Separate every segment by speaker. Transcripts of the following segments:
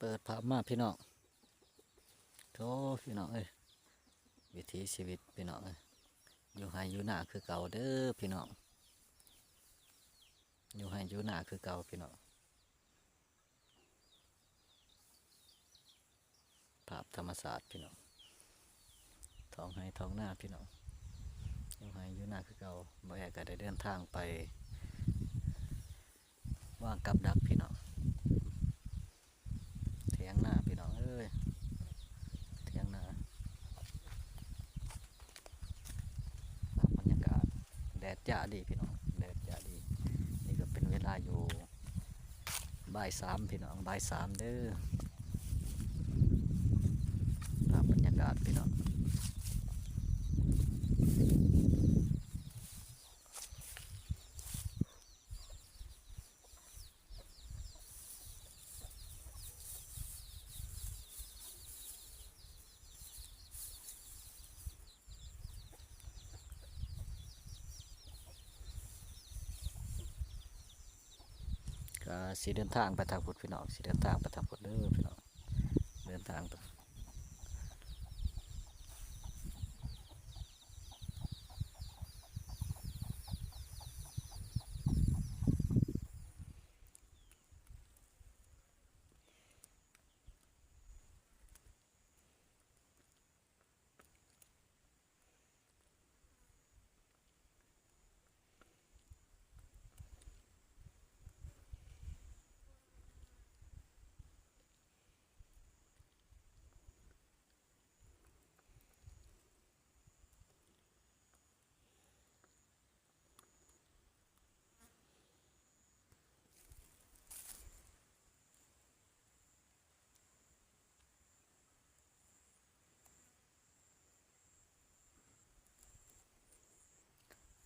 Speaker 1: ปิดภาพมาพี่น้องโธ่พี่น้องเอ้ยวิถีชีวิตพี่น้องเอ้ยอยู่ไห้อยู่หน้าคือเก่าเด้อพี่น้องอยู่ไห้อยู่หน้าคือเก่าพี่น้องภาพธรรมศาสตร์พี่น้องท้องไห้ท้องหน้าพี่น้องอยู่ไห้อยู่หน้าคือเก่าบ่แอก็ได้เดินทางไปว่างกับดักพี่น้องเถียงหน้าพี่น้องเอ้ยเถียงหน้าบรรยากาศแดดจ้าดีพี่น้องแดดจ้าดีนี่ก็เป็นเวลาอยู่บ่ายสามพี่น้องบ่ายสามเด้อภาพบรรยากาศพี่น้องก็สีเดินทางไปทางพุทธพี่น้องสีเดินทางไปทางพุทธเด้อพี่น้องเดินทางไป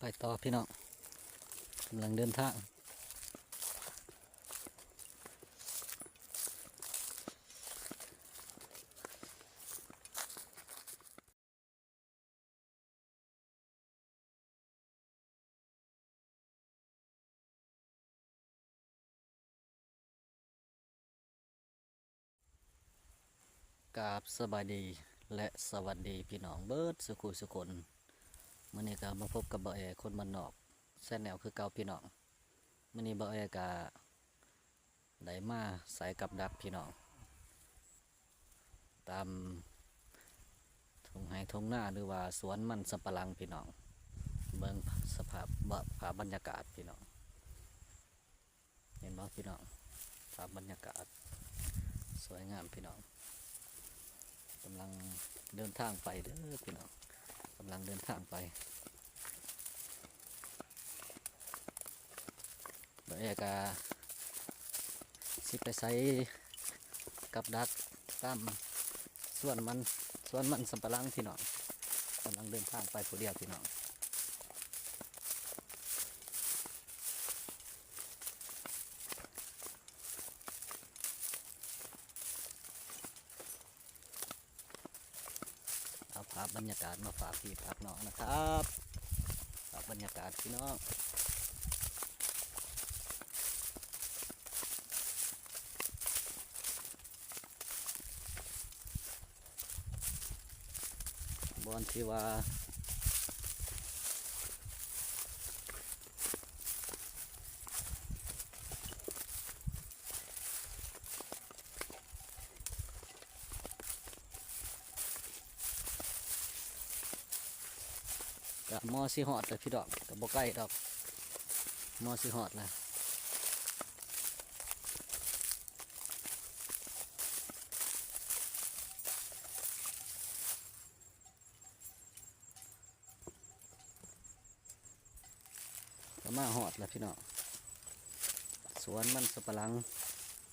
Speaker 1: ไปต่อพี่น้องกำลังเดินทางกราบสบายดีและสวัสดีพี่น้องเบิร์ดสุขุสุคนมื่อนี้ก็มาพบกับบ่าวแอคนมันนอกแซ่แนวคือเก่าพี่น้องมื่อนี้บ่าวแอกะได้มาใส่กับดักพี่น้องตามทุ่งไร่ทุ่งนาหรือว่าสวนมันสำปะหลังพี่น้องเบิ่งสภาพบรรยากาศพี่น้องเห็นบ่พี่น้องภาพบรรยากาศสวยงามพี่น้องกำลังเดินทางไปเด้อพี่น้องกำลังเดินทางไปบ่าวแอกะสิไปใส่กับดักตามสวนมันสำปะหลังพี่น้องกำลังเดินทางไปผู้เดียวพี่น้องเอาภาพบรรยากาศมาฝากพี่ฝากน้องนะครับฝากบรรยากาศพี่น้องบอนที่ว่ากับมอสิฮอดเลยพี่ดอกกับบ่ใกล้ดอกมอสิฮอดเลยก็มาฮอดแล้วพี่น้องสวนมันสำปะหลัง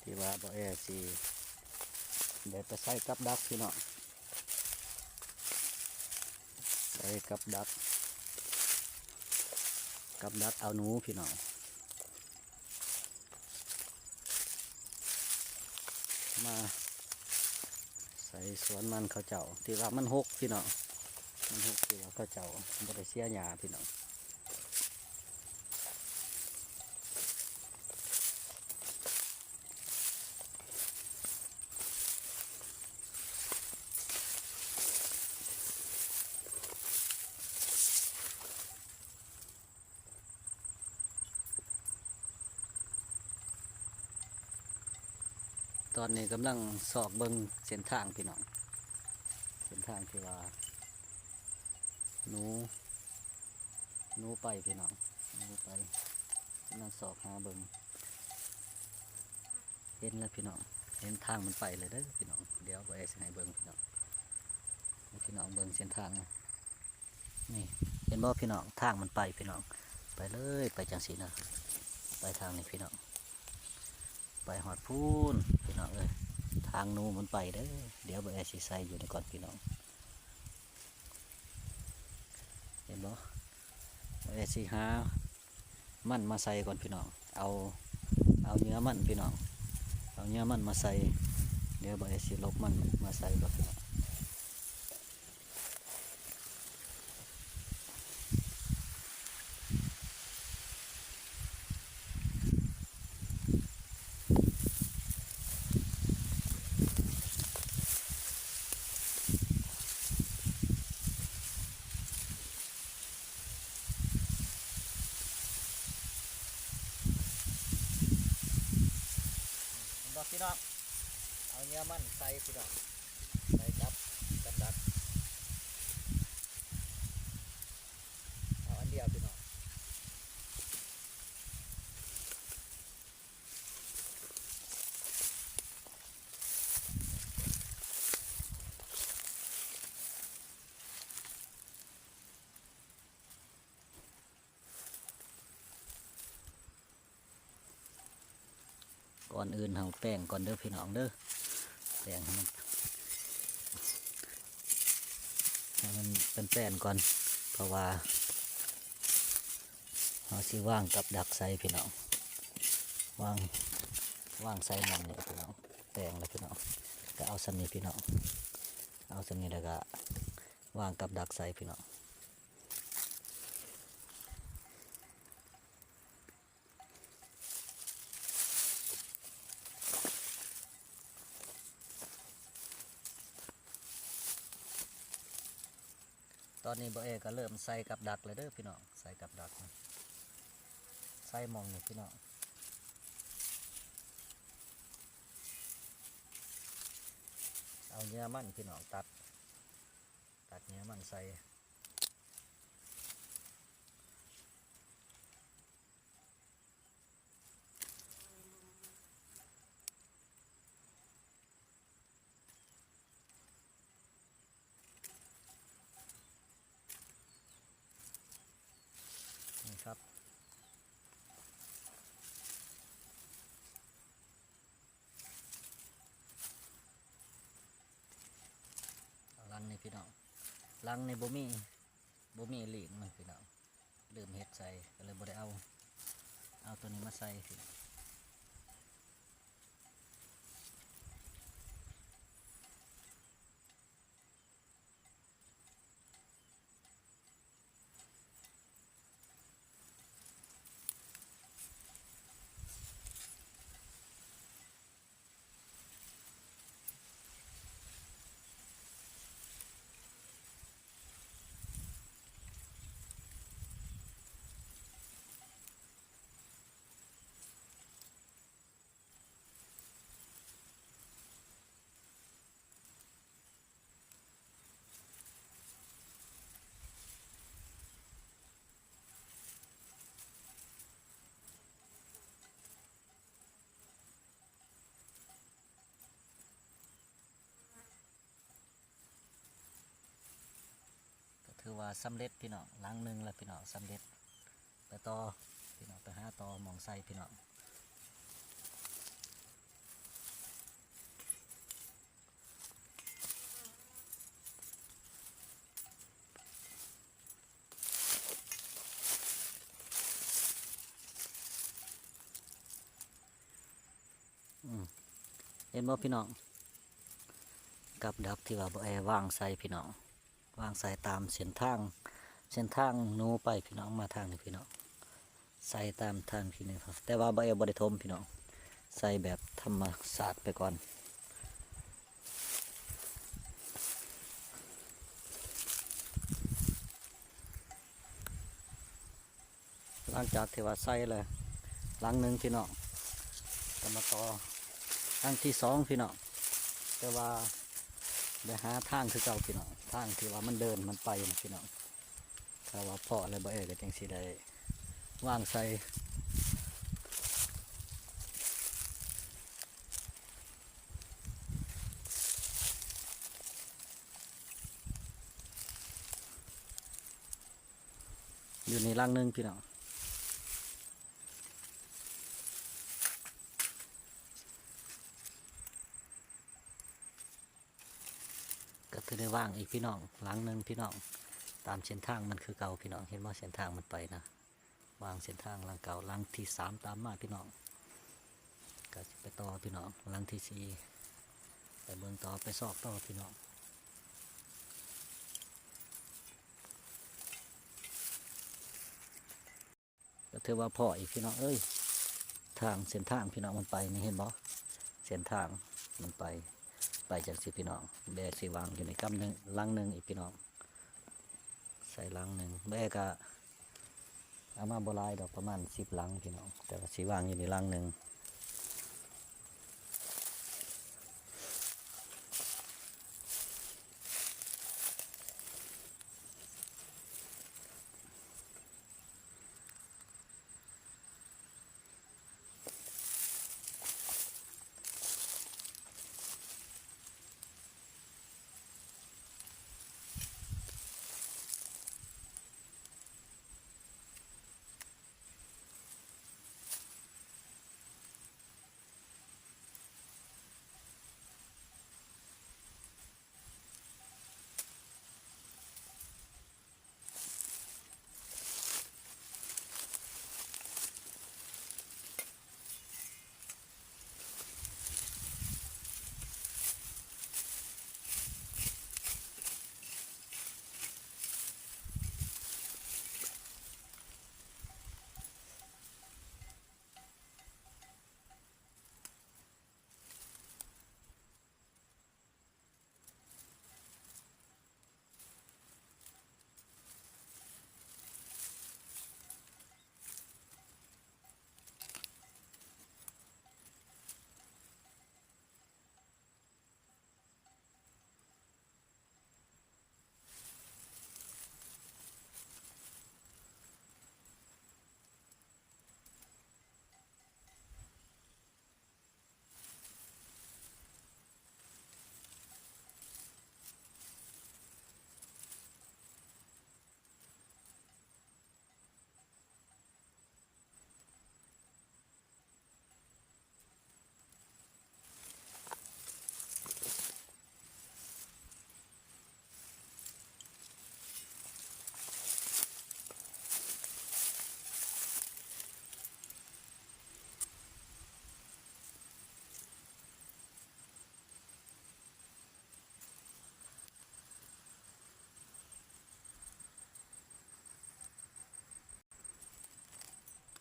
Speaker 1: ที่ว่าบ่แอสิได้ไปใส่กับดักพี่น้องใส่กับดักเอาหนูพี่น้องมาใส่สวนมันเขาเจ้าที่ว่ามันหกพี่น้องมันหกที่ว่าเขาเจ้าบ่ได้เสียหญ้าพี่น้อง ภ ตอนนี้กำลังสอบเบิ่งเส้นทางพี่น้องเส้นทางที่ว่าหนูไปพี่น้องหนูไปกำลังสอบหาเบิ่งเห็นแล้วพี่น้องเห็นทางมันไปเลยเด้อพี่น้องเดี๋ยวบ่ได้สิให้เบิ่งพี่น้องให้พี่น้องเบิ่งเส้นทางนะนี่เห็นบ่พี่น้องทางมันไปพี่น้องไปเลยไปจังสีนะไปทางนี้พี่น้องไปหอดพูนพี่น้องเอ้ยทางหนูมันไปเด้อเดี๋ยวบ่ได้สิใส่อยู่ในก่อนพี่น้องเห็นบ่บ่ได้สิหามันมาใส่ก่อนพี่น้องเอาเนื้อมันพี่น้องเอาเนื้อมันมาใส่เดี๋ยวบ่ได้สิลบมันมาใส่ก่อนพี่น้องบอกพี่น้องเอาเนื้อมันใส่พี่น้องใส่กับดักเอาอันเดียวพี่น้องก่อนอื่นเอาแป้งก่อนเด้อพี่น้องเด้อแป้งให้มันเป็นแป้งก่อนเพราะว่าเอาสิว่างกับดักใส่พี่น้องว่างใส่มันเนี่ยพี่น้องแป้งแล้วพี่น้องก็เอาสันนี้พี่น้องเอาสันนี้แล้วก็ว่างกับดักใส่พี่น้องตอนนี้บ่เอก็เริ่มใส่กับดักเลยเด้อพี่น้องใส่กับดักใส่มองนี่พี่น้องเอาเนื้อมันพี่น้องตัดเนื้อมันใส่นี่ครับลังนี่พี่น้องลังในบ่มีหลีกมันพี่น้องลืมเฮ็ดใส่ก็เลยบ่ได้เอาตัวนี้มาใส่พี่น้องถือว่าสำเร็จพี่น้องลังหนึ่งแล้วพี่น้องสำเร็จไปต่อพี่น้องไปหาต่อมองใส่พี่น้องเห็นบ่พี่น้องกับดักที่ว่าบ่แอวางใส่พี่น้องวางใส่ตามเส้นทางหนูไปพี่น้องมาทางนี้พี่น้องใส่ตามทางพี่นี่ครับแต่ว่าบ่แอบ่ได้ทมพี่น้องใส่แบบธรรมศาสตร์ไปก่อนหลังจากที่ว่าใส่เลยหลังหนึ่งพี่น้องก็มาต่อห ลังที่สองพี่น้องแต่ว่าได้หาทางคือเก่าพี่น้องทางที่ว่ามันเดินมันไปนะพี่น้องถ้าว่าเพาะอะไรบ่ก็จังสิได้วางใส่อยู่ในรังหนึงพี่น้องก็จะได้ว่างอีกพี่น้องหลังหนึงพี่น้องตามเส้นทางมันคือเก่าพี่น้องเห็นว่าเส้นทางมันไปนะวางเส้นทางหลังเก่าหลังที่สามตามมาพี่น้องก็จะไปต่อพี่น้องหลังที่สี่ไปเบิ่งต่อไปซอกต่อพี่น้องก็ถือว่าพออีกพี่น้องเอ้ยทางเส้นทางพี่น้องมันไปนี่เห็นบ่เส้นทางมันไปจากสิพี่น้องแบกสีวางอยู่ในกำหนึ่งลังหนึ่งอีกพี่น้องใส่ลังหนึ่งแบกก็เอามาโบราณดอกประมาณ10 ลังพี่น้องแต่ว่าสีวางอยู่ในลังหนึ่ง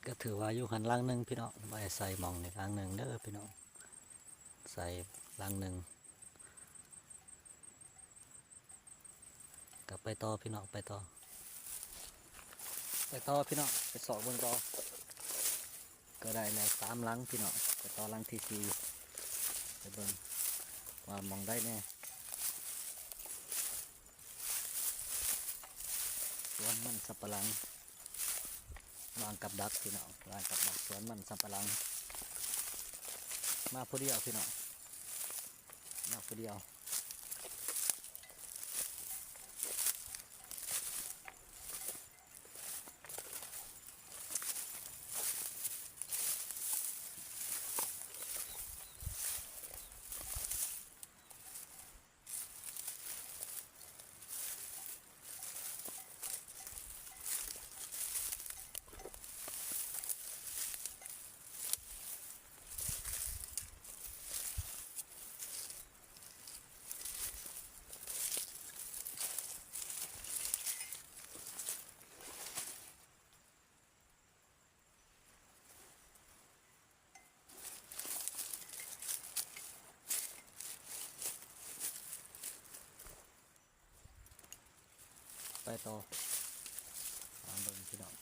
Speaker 1: ก็ถือว่าอยู่หันลังหนึ่งพี่น้องไว้ใส่หมองในลังหนึ่งเด้อพี่น้องใส่ลังหนึ่งกลับไปต่อพี่น้องไปต่อพี่น้องไปสอบเบิ่งต่อก็ได้แล้ว3 ลังพี่น้องไปต่อลังที่สี่ไปเบิ่งว่ามองได้แน่สวนมันสับปะหลังวางกับดักพี่น้องวางกับดักสวนมันสับปะหลังมาพอดีเอาพี่น้องมาพอดีเอาไปต่อตามเบิ่งพี่น้อง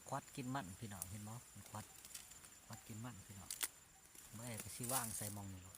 Speaker 1: ควัดกินมันพี่น้องเห็นบ่มันควัดกินมันพี่น้องเมื่อก็สิว่างใส่มองนี่เลย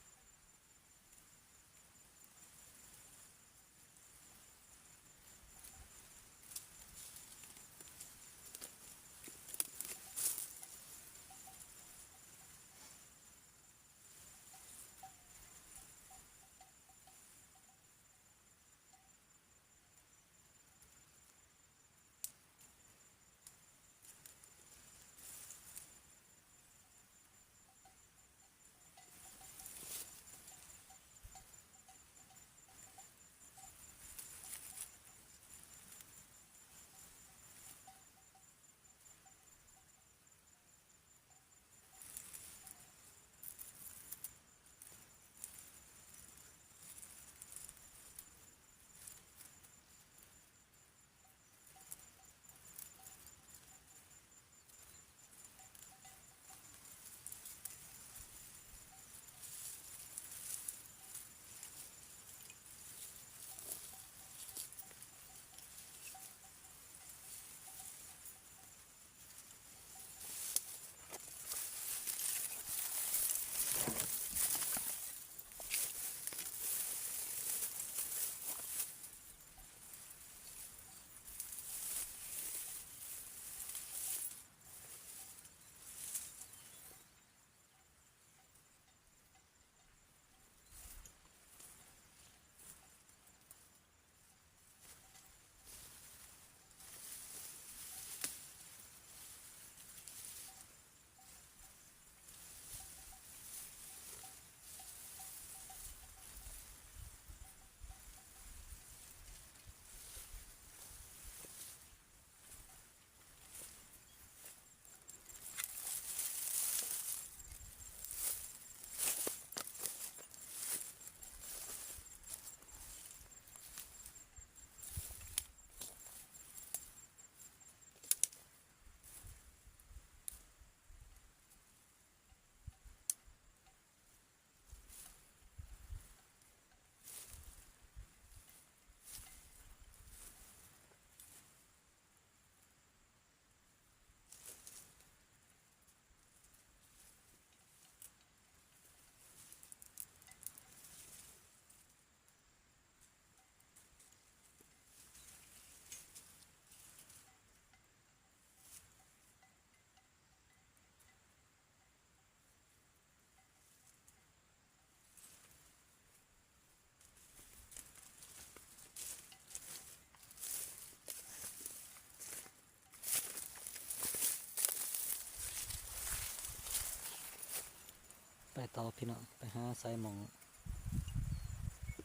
Speaker 1: ไปต่อพี่น้องไปหาใส่มอง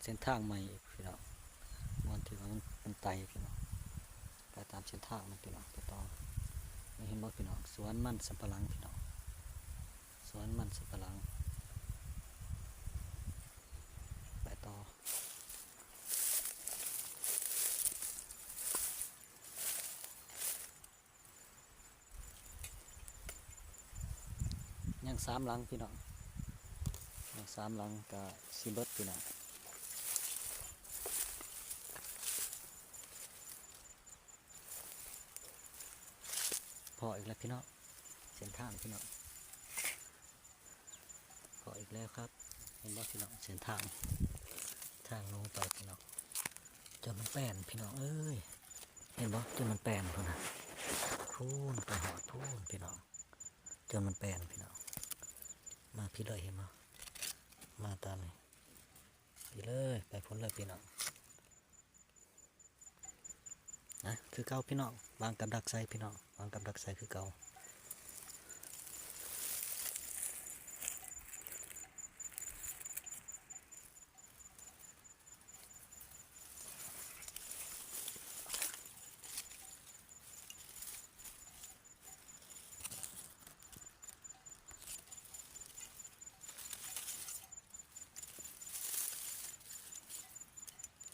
Speaker 1: เส้นทางใหม่พี่น้องวันที่ว่ามันไตพี่น้องไปตามเส้นทางมันพี่น้องไปต่อเห็นบ่พี่น้องสวนมันสำปะหลังพี่น้องสวนมันสำปะหลังไปต่อยังสามหลังพี่น้องยังสามหลังกับซีเบิร์ตพี่น้องพออีกแล้วพี่น้องเส้นทางพี่น้องพออีกแล้วครับเห็นบ่พี่น้องเส้นทางลงไปพี่น้องจนมันแป้นพี่น้องเอ้ยเห็นบ่จนมันแป้นพุ่นนะพูนไปหอดพูนพี่น้องจนมันแป้นพี่น้องมาพี่เลยเห็นบ่มาตามนี่พี่เลยไปพ้นเลยพี่น้องนะคือเก่าพี่น้องวางกับดักไซพี่น้องวางกับดักไซคือเก่า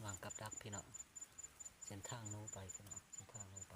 Speaker 1: วางกับดักพี่น้องเส้นทางโน้ไปพี่น้องเส้นทางโน้ไป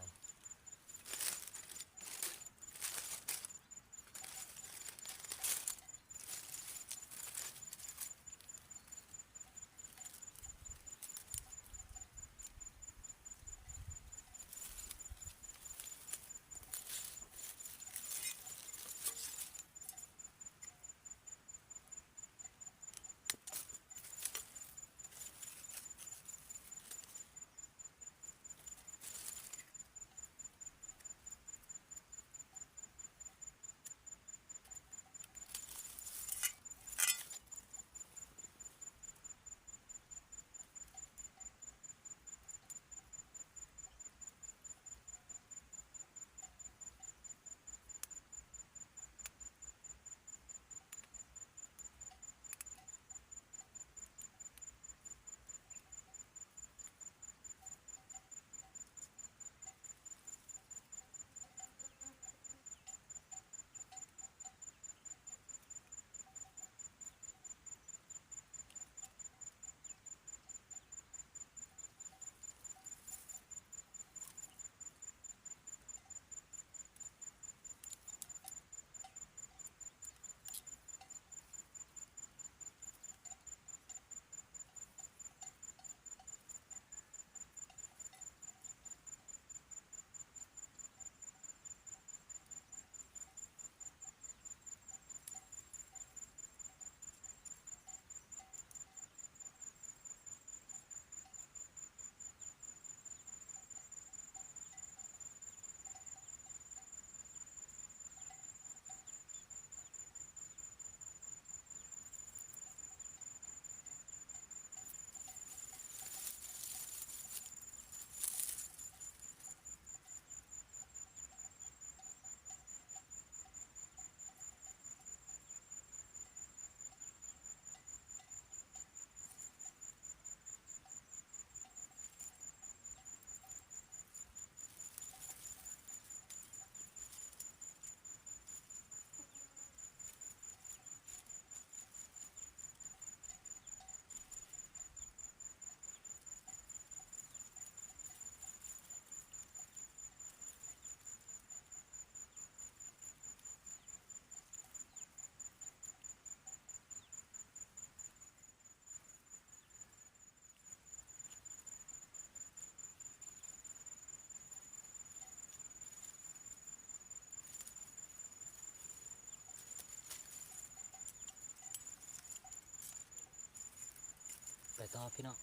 Speaker 1: ต่อพี่น้อง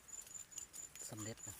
Speaker 1: สำเร็จนะ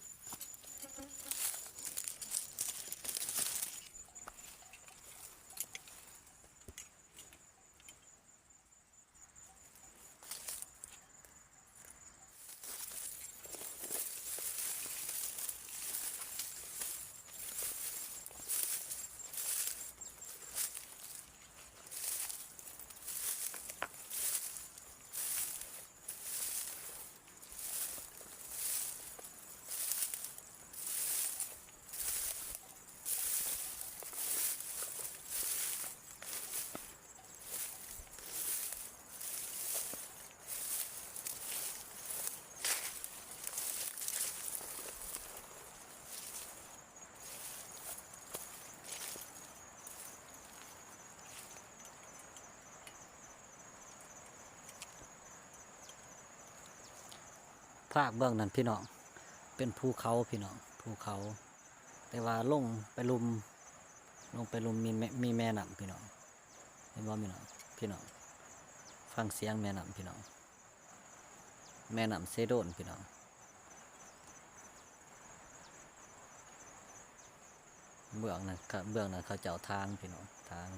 Speaker 1: ภาคเบื้องนั้นพี่น้องเป็นภูเขาพี่น้องภูเขา แต่ว่าลงไปลุมมีแม่น้ำพี่น้องเห็นบ่พี่น้องฟังเสียงแม่น้ำพี่น้องแม่น้ำเซโดนพี่น้องเบื้องนั้นเขาเจ้าทางพี่น้องทาง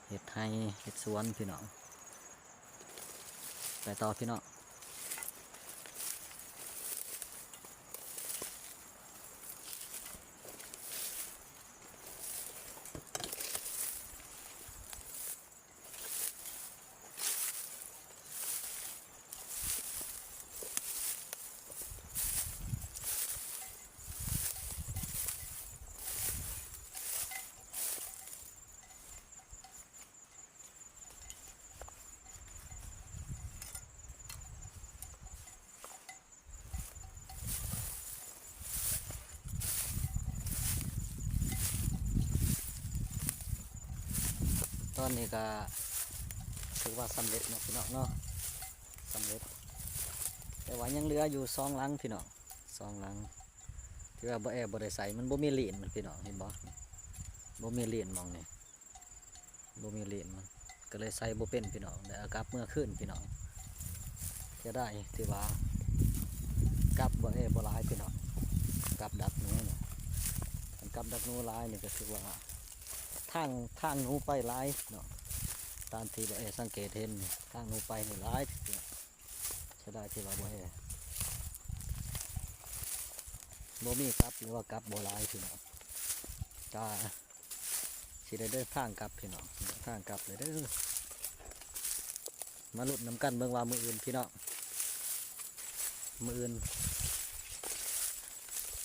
Speaker 1: เฮ็ดให้เฮ็ดสวนพี่น้องไปต่อพี่น้องตอนนี้ก็ถือว่าสำเร็จเนาะพี่น้องเนาะสำเร็จแต่ว่ายังเหลืออยู่2 หลังพี่น้อง2 หลังที่ว่าบ่ได้ใส่มันบ่มีเหรียญมันพี่น้องเห็นบ่มีเหรียญมองนี่บ่มีเหรียญมันก็เลยใส่บ่เป็นพี่น้องแต่เอากลับเมื่อคืนพี่น้องจะได้ที่ว่ากลับบ่หลายพี่น้องกลับดักหนูเนี่ยกลับดักหนูหลายนี่ก็คือว่าทางหนูไปหลายเนาะตามที่สังเกตเห็นทางหนูไปนี่หลายใช่ได้ที่ว่าบ่มีกลับหรือว่ากลับบ่หลายพี่น้องก็สิได้เดินทางกลับพี่น้องทางกลับเลยเด้อมาลุ้นน้ำกันเบิ่งว่ามื้ออื่นพี่น้องมื้ออื่น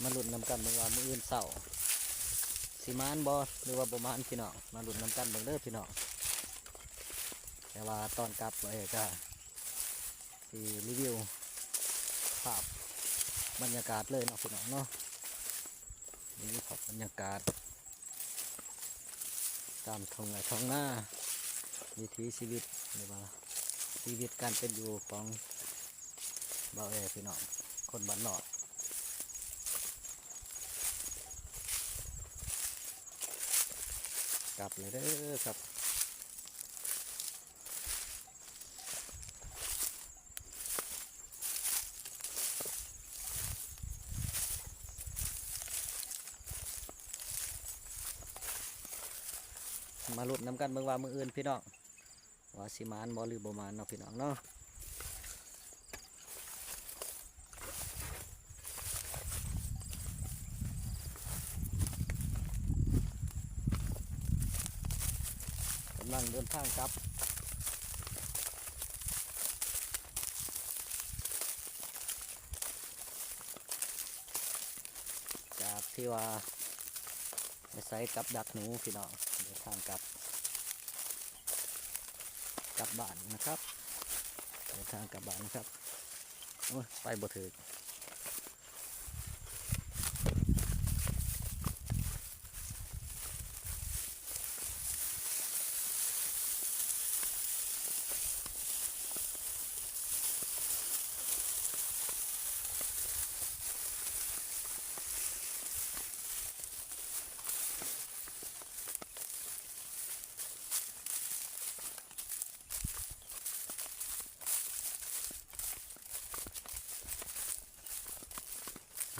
Speaker 1: มาลุ้นน้ำกันเบิ่งว่ามื้ออื่นเช้าสิมานบ่หรือว่าบ่มานพี่น้องมาลุ้นน้ำกันเบิ่งเด้อพี่น้องแต่ว่าตอนกลับก็สิรีวิวภาพบรรยากาศเลยเนาะพี่น้องเนาะรีวิวภาพบรรยากาศตามท้องหน้าวิถีชีวิตหรือว่าชีวิตการเป็นอยู่ของบ่าวพี่น้องคนบ้านนอกกลับเลยเด้อครับมาลุ้นน้ำกันเบิ่งว่ามื้ออื่นพี่น้องว่าสิมานบ่หรือบ่มานเนาะพี่น้องเนาะกำลังเดินทางกลับจากที่ว่าไปใส่กับดักหนูพี่น้องเดินทางกลับบ้านนะครับเดินทางกลับบ้านนะครับโอ้ยไปบ่ถึง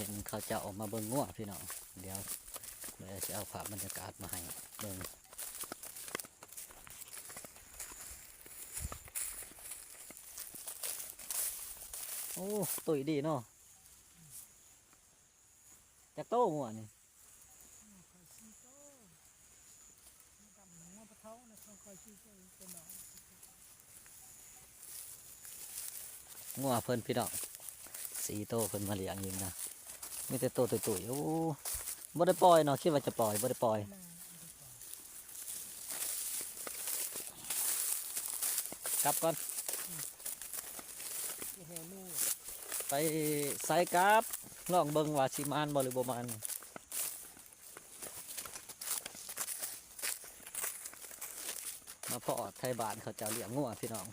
Speaker 1: ห็นเขาจะออกมาเบิ่งงัวพี่น้องเดี๋ยวจะเอาภาพบรรยากาศมาให้เบิ่งโอ้ตุ๋ยดีเนาะจักโตงัวนี่งัวเพิ่นพี่น้อง4 โตเพิ่นมาเลี้ยงอยู่นะมีแต่โตตุ๋ยๆโอ้บ่ได้ปล่อยเนาะคิดว่าจะปล่อยบ่ได้ปล่อยกลับก่อนไปใส่กราบลองเบิ่งว่าสิมานบ่หรือบ่มานมาเพาะไทยบ้านเขาเจ้าเลี้ยงงัวพี่น้อง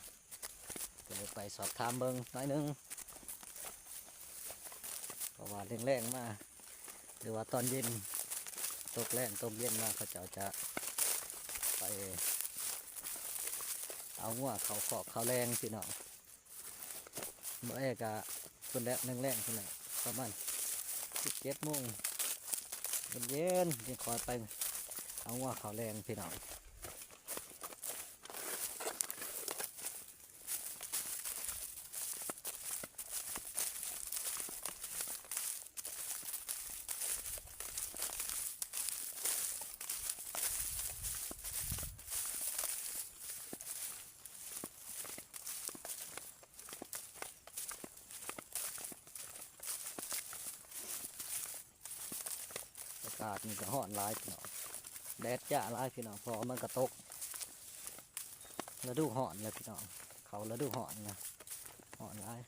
Speaker 1: ก็เลยไปสอบถามเบิ่งหน่อยหนึงเพราะว่าแรงๆมาหรือว่าตอนเย็นตกแรงตกเย็นมาเขาเจ้าจะไปเอางัวเขาขอกเขาแรงพี่น้องเมื่อแรกอะคนแรกแรงๆคนแรกประมาณ17 โมงเย็นๆยังคอยไปเอางัวเขาแรงพี่น้องอากาศมันก็ร้อนร้ายพี่น้องแดดจ้าร้ายพี่น้องพอมันกระตกฤดูร้อนเลยพี่น้องเขาฤดูร้อนนะร้อนร้าย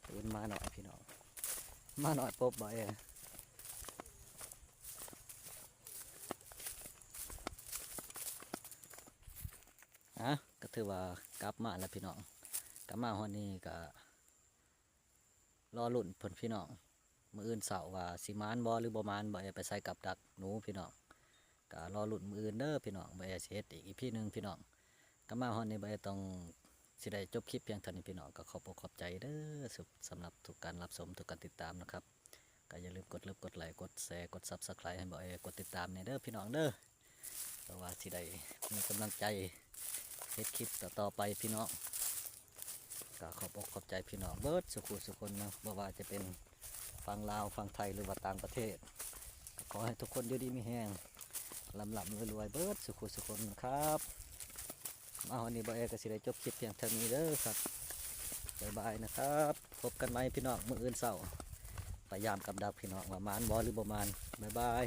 Speaker 1: ตื่นมาหน่อยพี่น้องมาหน่อยปุ๊บบ่อยอ่ะก็ถือว่ากลับมาแล้วพี่น้องกลับมาวันนี้ก็รอลุ่นผลพี่น้องมื้ออื่นเสาร์ว่าสิมานบ่หรือบ่มานบ่ไปใส่กับดักหนูพี่น้องก็รอลุ่นมื้ออื่นเด้อพี่น้องบ่สิเฮ็ดอีกพี่นึงพี่น้องกลับมาวันนี้บ่ต้องสิได้จบคลิปเพียงเท่านี้พี่น้องก็ขอบอกขอบใจเด้อสำหรับทุกการรับชมทุกการติดตามนะครับก็อย่าลืมกดไลค์กดแชร์กด Subscribe ให้บ่กดติดตามในเด้อพี่น้องเด้อเพราะว่าสิได้มีกำลังใจเฮ็ดคลิปต่อไปพี่น้องก็ขอบอกขอบใจพี่น้องเบิดสุขคนนะบ่ว่าจะเป็นฝั่งลาวฝั่งไทยหรือว่าต่างประเทศขอให้ทุกคนอยู่ดีมีแห้งลำรวยเบิดสุขคนครับมาวันนี้บ่ก็สิได้จบคลิปเพียงเท่านี้เด้อครับบ๊ายบายนะครับพบกันใหม่พี่น้องมื้ออื่นเช้าพยายามกับดักพี่น้องว่ามานบ่หรือบ่มานบ๊ายบาย